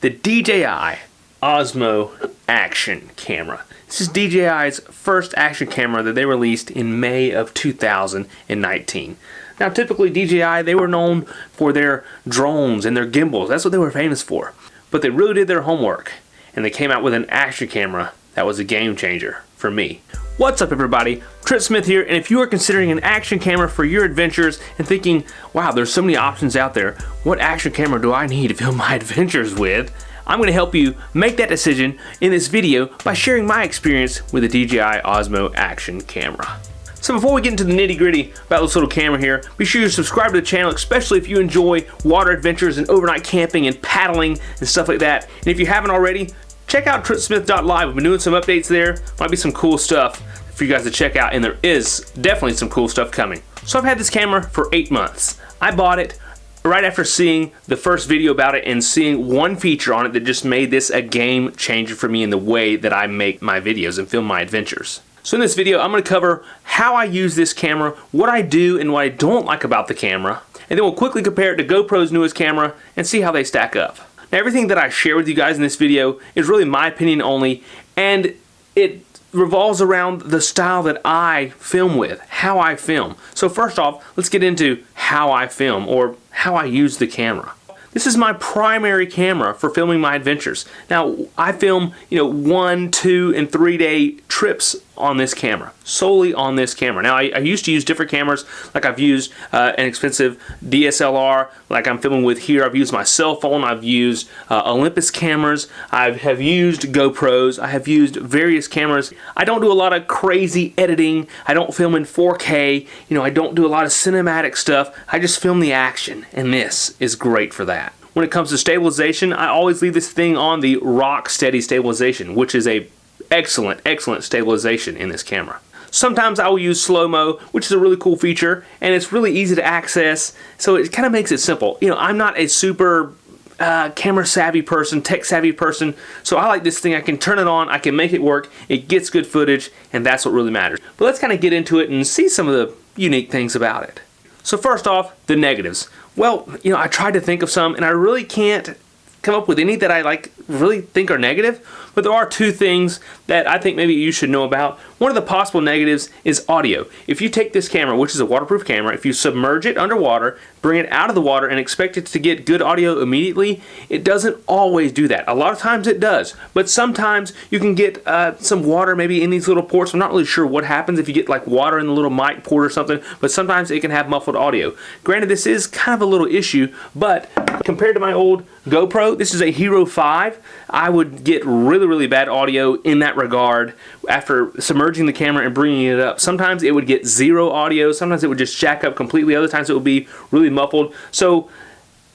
the DJI Osmo Action camera. This is DJI's first action camera that they released in May of 2019. Now typically DJI, they were known for their drones and their gimbals. That's what they were famous for. But they really did their homework and they came out with an action camera that was a game changer for me. What's up everybody, Trent Smith here, and if you are considering an action camera for your adventures and thinking, wow, there's so many options out there, what action camera do I need to film my adventures with? I'm going to help you make that decision in this video by sharing my experience with the DJI Osmo Action camera. So before we get into the nitty-gritty about this little camera here, be sure to subscribe to the channel, especially if you enjoy water adventures and overnight camping and paddling and stuff like that. And if you haven't already, check out trentsmith.live. We've been doing some updates there. Might be some cool stuff for you guys to check out, and there is definitely some cool stuff coming. So I've had this camera for 8 months. I bought it right after seeing the first video about it and seeing one feature on it that just made this a game changer for me in the way that I make my videos and film my adventures. So in this video, I'm going to cover how I use this camera, what I do and what I don't like about the camera, and then we'll quickly compare it to GoPro's newest camera and see how they stack up. Now everything that I share with you guys in this video is really my opinion only, and it revolves around the style that I film with, how I film. So first off, let's get into how I film or how I use the camera. This is my primary camera for filming my adventures. Now, I film, 1, 2, and 3 day trips on this camera, solely on this camera. Now, I used to use different cameras, like I've used an expensive DSLR, like I'm filming with here. I've used my cell phone. I've used Olympus cameras. I have used GoPros. I have used various cameras. I don't do a lot of crazy editing. I don't film in 4K. I don't do a lot of cinematic stuff. I just film the action, and this is great for that. When it comes to stabilization, I always leave this thing on the Rocksteady stabilization, which is a excellent stabilization in this camera. Sometimes I will use slow-mo, which is a really cool feature, and it's really easy to access, so it kind of makes it simple. I'm not a super camera savvy person, tech savvy person, so I like this thing. I can turn it on, I can make it work, it gets good footage, and that's what really matters. But let's kind of get into it and see some of the unique things about it. So first off, the negatives. Well, I tried to think of some, and I really can't come up with any that I really think are negative, but there are two things that I think maybe you should know about. One of the possible negatives is audio. If you take this camera, which is a waterproof camera, if you submerge it underwater, bring it out of the water and expect it to get good audio immediately, it doesn't always do that. A lot of times it does, but sometimes you can get some water maybe in these little ports. I'm not really sure what happens if you get water in the little mic port or something, but sometimes it can have muffled audio. Granted, this is kind of a little issue, but compared to my old GoPro, this is a Hero 5. I would get really bad audio in that regard after submerging the camera and bringing it up. Sometimes it would get zero audio, sometimes it would just jack up completely, other times it would be really muffled. So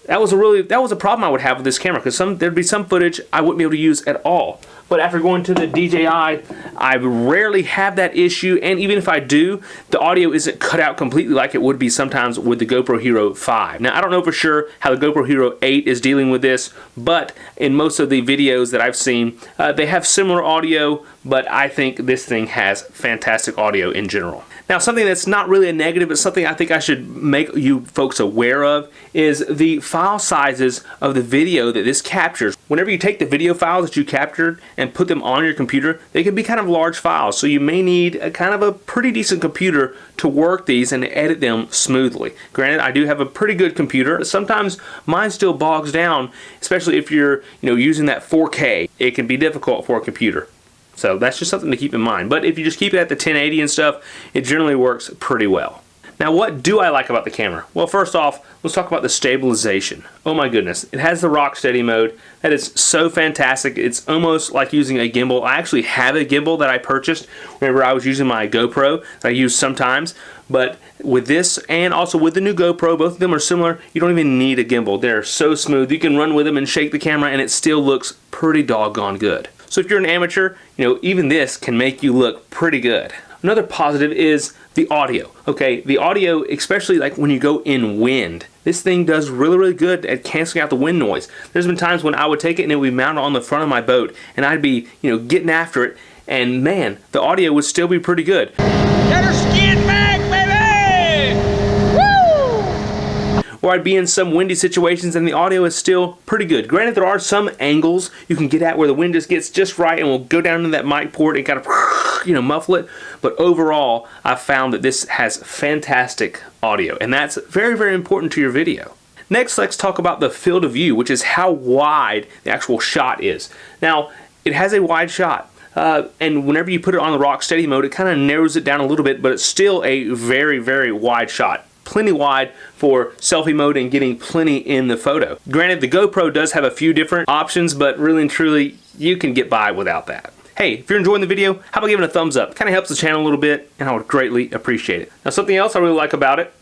that was a problem I would have with this camera, because there'd be some footage I wouldn't be able to use at all. But after going to the DJI, I rarely have that issue, and even if I do, the audio isn't cut out completely like it would be sometimes with the GoPro Hero 5. Now, I don't know for sure how the GoPro Hero 8 is dealing with this, but in most of the videos that I've seen, they have similar audio, but I think this thing has fantastic audio in general. Now, something that's not really a negative, but something I think I should make you folks aware of, is the file sizes of the video that this captures. Whenever you take the video files that you captured and put them on your computer, they can be kind of large files, so you may need a kind of a pretty decent computer to work these and edit them smoothly. Granted, I do have a pretty good computer, but sometimes mine still bogs down, especially if you're using that 4K. It can be difficult for a computer. So that's just something to keep in mind. But if you just keep it at the 1080 and stuff, it generally works pretty well. Now, what do I like about the camera? Well, first off, let's talk about the stabilization. Oh my goodness, it has the Rocksteady mode. That is so fantastic. It's almost like using a gimbal. I actually have a gimbal that I purchased whenever I was using my GoPro that I use sometimes. But with this and also with the new GoPro, both of them are similar. You don't even need a gimbal. They're so smooth. You can run with them and shake the camera and it still looks pretty doggone good. So if you're an amateur, even this can make you look pretty good. Another positive is the audio. Okay, the audio, especially when you go in wind, this thing does really good at canceling out the wind noise. There's been times when I would take it and it would be mounted on the front of my boat and I'd be, getting after it, and man, the audio would still be pretty good. Get her skin back, baby! Woo! or I'd be in some windy situations and the audio is still pretty good. Granted, there are some angles you can get at where the wind just gets just right and will go down into that mic port and kind of, muffle it. But overall, I've found that this has fantastic audio, and that's very, very important to your video. Next, let's talk about the field of view, which is how wide the actual shot is. Now, it has a wide shot. And whenever you put it on the Rocksteady mode, it kind of narrows it down a little bit, but it's still a very, very wide shot. Plenty wide for selfie mode and getting plenty in the photo. Granted, the GoPro does have a few different options, but really and truly, you can get by without that. Hey, if you're enjoying the video, how about giving it a thumbs up? It kind of helps the channel a little bit, and I would greatly appreciate it. Now, something else I really like about it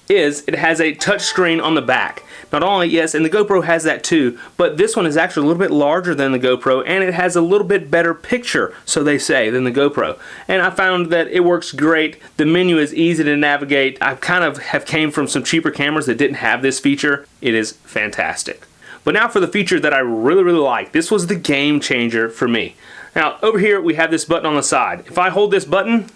is it has a touch screen on the back. Not only, yes, and the GoPro has that too, but this one is actually a little bit larger than the GoPro, and it has a little bit better picture, so they say, than the GoPro. And I found that it works great. The menu is easy to navigate. I kind of have came from some cheaper cameras that didn't have this feature. It is fantastic. But now for the feature that I really, really like. This was the game changer for me. Now, over here we have this button on the side. If I hold this button,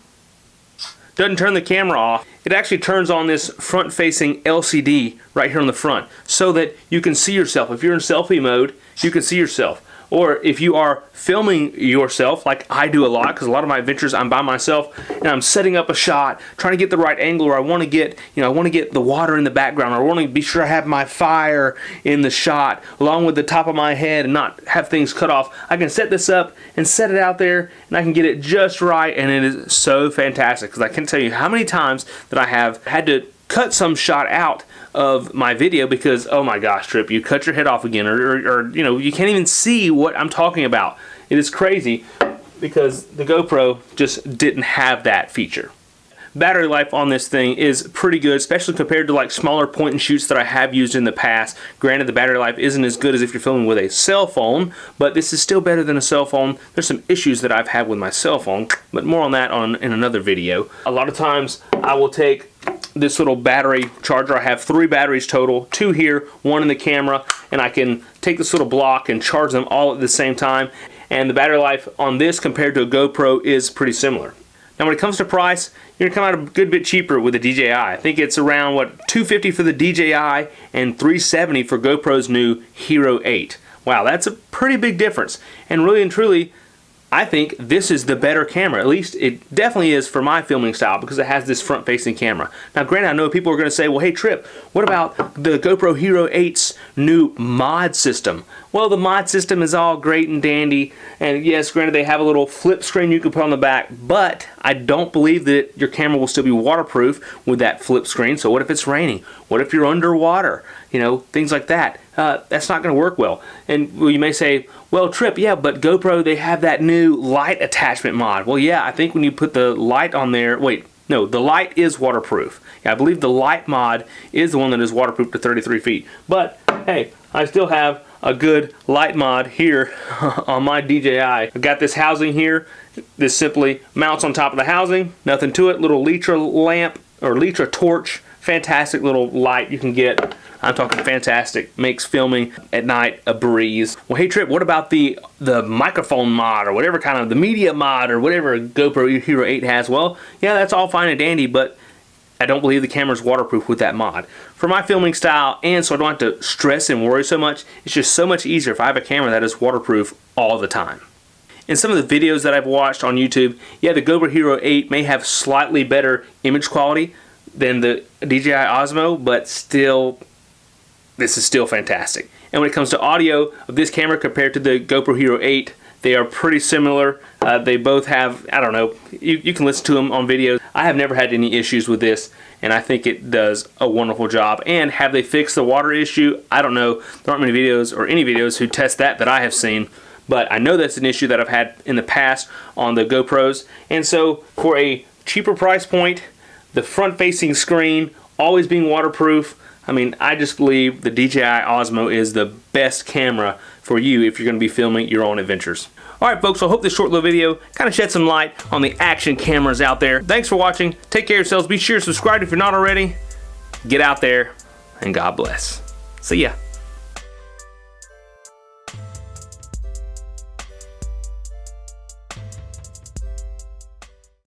doesn't turn the camera off. It actually turns on this front-facing LCD right here on the front so that you can see yourself. If you're in selfie mode, you can see yourself. Or if you are filming yourself, like I do a lot, because a lot of my adventures I'm by myself and I'm setting up a shot, trying to get the right angle, or I want to get, I want to get the water in the background, or I want to be sure I have my fire in the shot along with the top of my head and not have things cut off. I can set this up and set it out there, and I can get it just right, and it is so fantastic, because I can't tell you how many times that I have had to cut some shot out of my video because, oh my gosh, Trip, you cut your head off again, or you can't even see what I'm talking about. It is crazy because the GoPro just didn't have that feature. Battery life on this thing is pretty good, especially compared to like smaller point and shoots that I have used in the past. Granted, the battery life isn't as good as if you're filming with a cell phone, but this is still better than a cell phone. There's some issues that I've had with my cell phone, but more on that in another video. A lot of times I will take this little battery charger. I have 3 batteries total, 2 here, 1 in the camera, and I can take this little block and charge them all at the same time. And the battery life on this compared to a GoPro is pretty similar. Now when it comes to price, you're gonna come out a good bit cheaper with the DJI. I think it's around $250 for the DJI and $370 for GoPro's new Hero 8. Wow, that's a pretty big difference. And really and truly, I think this is the better camera. At least it definitely is for my filming style because it has this front-facing camera. Now granted, I know people are going to say, well, hey Trip, what about the GoPro Hero 8's new mod system? Well, the mod system is all great and dandy, and yes, granted they have a little flip screen you can put on the back, but I don't believe that your camera will still be waterproof with that flip screen. So what if it's raining? What if you're underwater? Things like that. That's not going to work well. And you may say, well, Trip, yeah, but GoPro, they have that new light attachment mod. Well, yeah, I think when you put the light on there, wait, no, the light is waterproof. Yeah, I believe the light mod is the one that is waterproof to 33 feet. But, hey, I still have a good light mod here on my DJI. I've got this housing here. This simply mounts on top of the housing. Nothing to it. Little Litra lamp or Litra torch. Fantastic little light you can get. I'm talking fantastic. Makes filming at night a breeze. Well, hey Trip, what about the microphone mod or whatever kind of the media mod or whatever GoPro Hero 8 has? Well, yeah, that's all fine and dandy, but I don't believe the camera's waterproof with that mod. For my filming style, and so I don't have to stress and worry so much, it's just so much easier if I have a camera that is waterproof all the time. In some of the videos that I've watched on YouTube, yeah, the GoPro Hero 8 may have slightly better image quality than the DJI Osmo, but still, this is still fantastic. And when it comes to audio of this camera compared to the GoPro Hero 8, they are pretty similar. They both have, I don't know, you can listen to them on videos. I have never had any issues with this, and I think it does a wonderful job. And have they fixed the water issue? I don't know. There aren't many videos or any videos who test that I have seen, but I know that's an issue that I've had in the past on the GoPros. And so for a cheaper price point, the front-facing screen always being waterproof, I mean, I just believe the DJI Osmo is the best camera for you if you're going to be filming your own adventures. Alright folks, so I hope this short little video kind of shed some light on the action cameras out there. Thanks for watching. Take care of yourselves. Be sure to subscribe if you're not already. Get out there, and God bless. See ya.